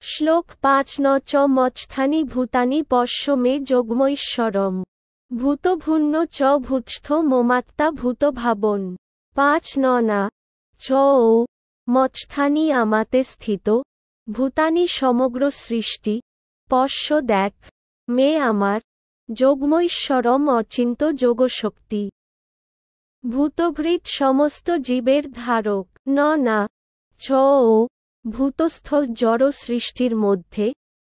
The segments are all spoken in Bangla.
শ্লোক ৫ ন চ মচ্ছানি ভূতানি পশ্য মে যোগমৈশ্বরম ভূতভূন্য চ ভূতস্থ মোমাত্মা ভূতভাবন ৫ ন না চ ও মচ্ছানি আমাতে স্থিত ভূতানি সমগ্র সৃষ্টি পশ্য দেখ মে আমার যোগমৈশ্বরম অচিন্ত যোগশক্তি ভূতভৃৎ সমস্ত জীবের ধারক ন না চ ও ভূতস্থ জড় সৃষ্টির মধ্যে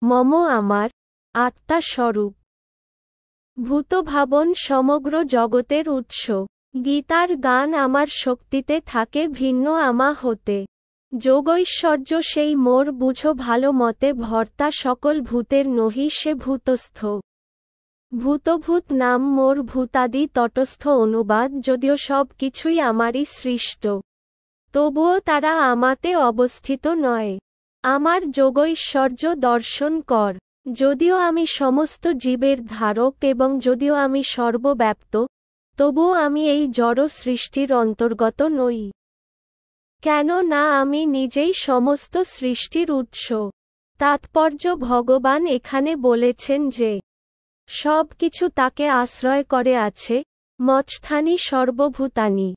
মম আমার আত্মা স্বরূপ ভূতভাবন সমগ্র জগতের উৎস গীতার গান আমার শক্তিতে থাকে ভিন্ন আমা হতে যোগৈশ্বর্য সেই মোর বুঝো ভালো মতে ভর্তা সকল ভূতের নহি সে ভূতস্থ ভূতভূত নাম মোর ভূতাদি তটস্থ অনুবাদ যদিও সব কিছুই আমারই সৃষ্ট তবুও তারা আমাতে অবস্থিত নয় আমার যোগৈশ্বর্য দর্শন কর যদিও আমি সমস্ত জীবের ধারক এবং যদিও আমি সর্বব্যাপ্ত তবুও আমি এই জড় সৃষ্টির অন্তর্গত নই কেন না আমি নিজেই সমস্ত সৃষ্টির উৎস তাৎপর্য ভগবান এখানে বলেছেন যে সব কিছু তাকে আশ্রয় করে আছে মচ্ছানি সর্বভূতানি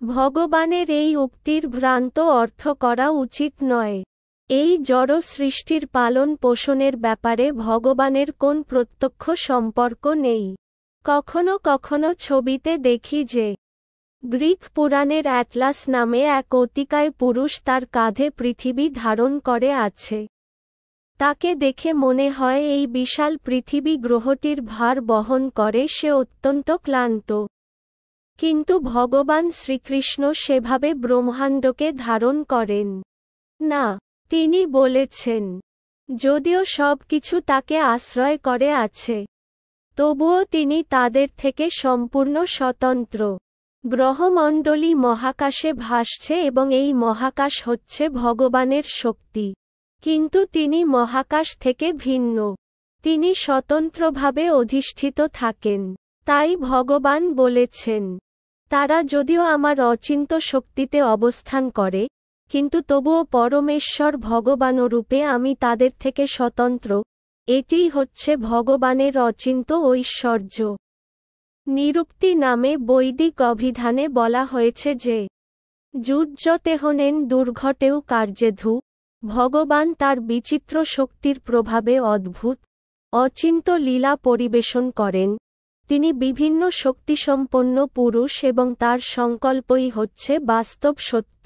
ভগবানের এই উক্তির ভ্রান্ত অর্থ করা উচিত নয় এই জড় সৃষ্টির পালন পোষণের ব্যাপারে ভগবানের কোন প্রত্যক্ষ সম্পর্ক নেই কখনো কখনো ছবিতে দেখি যে গ্রিক পুরাণের অ্যাটলাস নামে এক অতিকায় পুরুষ তার কাঁধে পৃথিবী ধারণ করে আছে তাকে দেখে মনে হয় এই বিশাল পৃথিবী গ্রহটির ভার বহন করে সে অত্যন্ত ক্লান্ত কিন্তু ভগবান শ্রীকৃষ্ণ সেভাবে ব্রহ্মাণ্ডকে ধারণ করেন না তিনি বলেছেন যদিও সব কিছু তাকে আশ্রয় করে আছে তবুও তিনি তাদের থেকে সম্পূর্ণ স্বতন্ত্র গ্রহমণ্ডলী মহাকাশে ভাসছে এবং এই মহাকাশ হচ্ছে ভগবানের শক্তি কিন্তু তিনি মহাকাশ থেকে ভিন্ন তিনি স্বতন্ত্রভাবে অধিষ্ঠিত থাকেন তাই ভগবান বলেছেন তারা যদিও আমার অচিন্ত শক্তিতে অবস্থান করে কিন্তু তবুও পরমেশ্বর ভগবানরূপে আমি তাদের থেকে স্বতন্ত্র এটিই হচ্ছে ভগবানের অচিন্ত ঐশ্বর্য নিরুক্তি নামে বৈদিক অভিধানে বলা হয়েছে যে যুজ্যতেহনেন দুর্ঘটেও কার্যেধু ভগবান তার বিচিত্র শক্তির প্রভাবে অদ্ভুত অচিন্ত লীলা পরিবেশন করেন তিনি বিভিন্ন শক্তিসম্পন্ন পুরুষ এবং তার সংকল্পই হচ্ছে বাস্তব সত্য